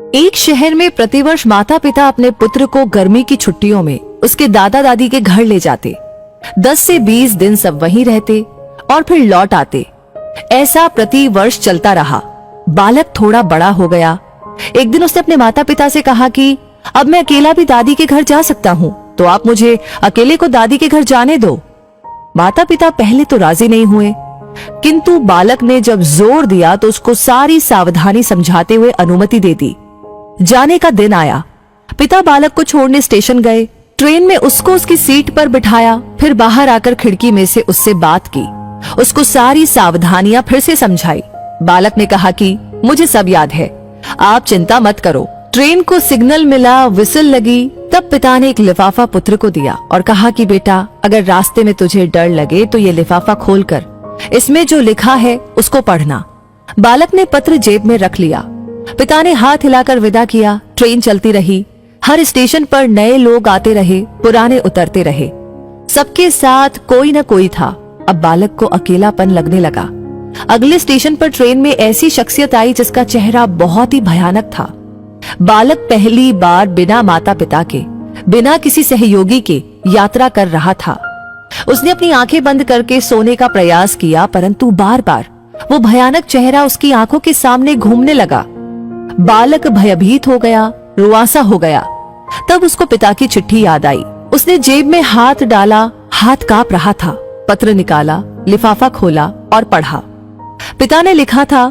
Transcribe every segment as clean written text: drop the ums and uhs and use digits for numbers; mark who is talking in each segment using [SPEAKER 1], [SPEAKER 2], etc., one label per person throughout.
[SPEAKER 1] एक शहर में प्रतिवर्ष माता पिता अपने पुत्र को गर्मी की छुट्टियों में उसके दादा दादी के घर ले जाते। 10 से 20 दिन सब वहीं रहते और फिर लौट आते। ऐसा प्रति वर्ष चलता रहा। बालक थोड़ा बड़ा हो गया। एक दिन उसने अपने माता पिता से कहा कि अब मैं अकेला भी दादी के घर जा सकता हूँ, तो आप मुझे अकेले को दादी के घर जाने दो। माता पिता पहले तो राजी नहीं हुए, किंतु बालक ने जब जोर दिया तो उसको सारी सावधानी समझाते हुए अनुमति दे दी। जाने का दिन आया। पिता बालक को छोड़ने स्टेशन गए। ट्रेन में उसको उसकी सीट पर बिठाया, फिर बाहर आकर खिड़की में से उससे बात की, उसको सारी सावधानियां फिर से समझाई। बालक ने कहा कि मुझे सब याद है, आप चिंता मत करो। ट्रेन को सिग्नल मिला, विसिल लगी, तब पिता ने एक लिफाफा पुत्र को दिया और कहा कि बेटा, अगर रास्ते में तुझे डर लगे तो ये लिफाफा खोलकर इसमें जो लिखा है उसको पढ़ना। बालक ने पत्र जेब में रख लिया। पिता ने हाथ हिलाकर विदा किया। ट्रेन चलती रही। हर स्टेशन पर नए लोग आते रहे, पुराने उतरते रहे। सबके साथ कोई न कोई था। अब बालक को अकेलापन लगने लगा। अगले स्टेशन पर ट्रेन में ऐसी शख्सियत आई जिसका चेहरा बहुत ही भयानक था। बालक पहली बार बिना माता पिता के, बिना किसी सहयोगी के यात्रा कर रहा था। उसने अपनी आंखें बंद करके सोने का प्रयास किया, परंतु बार बार वो भयानक चेहरा उसकी आंखों के सामने घूमने लगा। बालक भयभीत हो गया, रुआंसा हो गया। तब उसको पिता की चिट्ठी याद आई। उसने जेब में हाथ डाला, हाथ कांप रहा था। पत्र निकाला, लिफाफा खोला और पढ़ा। पिता ने लिखा था,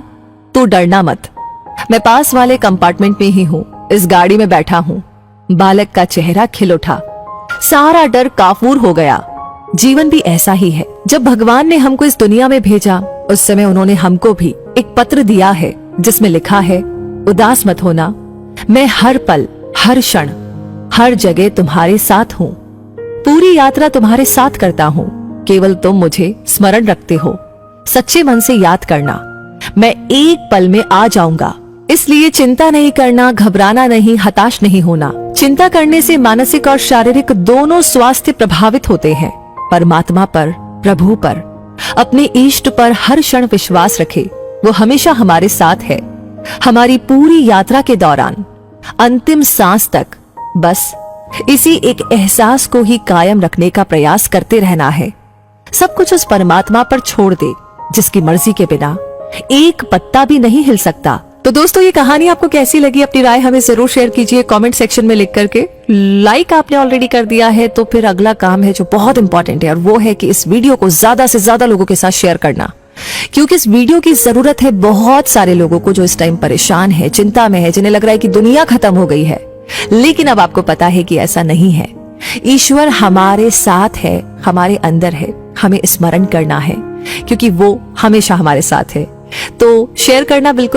[SPEAKER 1] तू डरना मत, मैं पास वाले कंपार्टमेंट में ही हूँ, इस गाड़ी में बैठा हूँ। बालक का चेहरा खिल उठा। सारा डर काफूर हो गया। जीवन भी ऐसा ही है। जब भगवान ने हमको इस दुनिया में भेजा, उस समय उन्होंने हमको भी एक पत्र दिया है जिसमें लिखा है, उदास मत होना, मैं हर पल, हर क्षण, हर जगह तुम्हारे साथ हूँ। पूरी यात्रा तुम्हारे साथ करता हूँ, केवल तुम मुझे स्मरण रखते हो। सच्चे मन से याद करना, मैं एक पल में आ जाऊंगा। इसलिए चिंता नहीं करना, घबराना नहीं, हताश नहीं होना। चिंता करने से मानसिक और शारीरिक दोनों स्वास्थ्य प्रभावित होते हैं। परमात्मा पर, प्रभु पर, अपने इष्ट पर हर क्षण विश्वास रखे। वो हमेशा हमारे साथ है, हमारी पूरी यात्रा के दौरान, अंतिम सांस तक। बस इसी एक एहसास को ही कायम रखने का प्रयास करते रहना है। सब कुछ उस परमात्मा पर छोड़ दे जिसकी मर्जी के बिना एक पत्ता भी नहीं हिल सकता। तो दोस्तों, ये कहानी आपको कैसी लगी? अपनी राय हमें जरूर शेयर कीजिए कमेंट सेक्शन में लिख करके। लाइक आपने ऑलरेडी कर दिया है तो फिर अगला काम है जो बहुत इंपॉर्टेंट है, और वो है कि इस वीडियो को ज्यादा से ज्यादा लोगों के साथ शेयर करना, क्योंकि इस वीडियो की जरूरत है बहुत सारे लोगों को जो इस टाइम परेशान है, चिंता में है, जिन्हें लग रहा है कि दुनिया खत्म हो गई है। लेकिन अब आपको पता है कि ऐसा नहीं है। ईश्वर हमारे साथ है, हमारे अंदर है। हमें स्मरण करना है क्योंकि वो हमेशा हमारे साथ है। तो शेयर करना बिल्कुल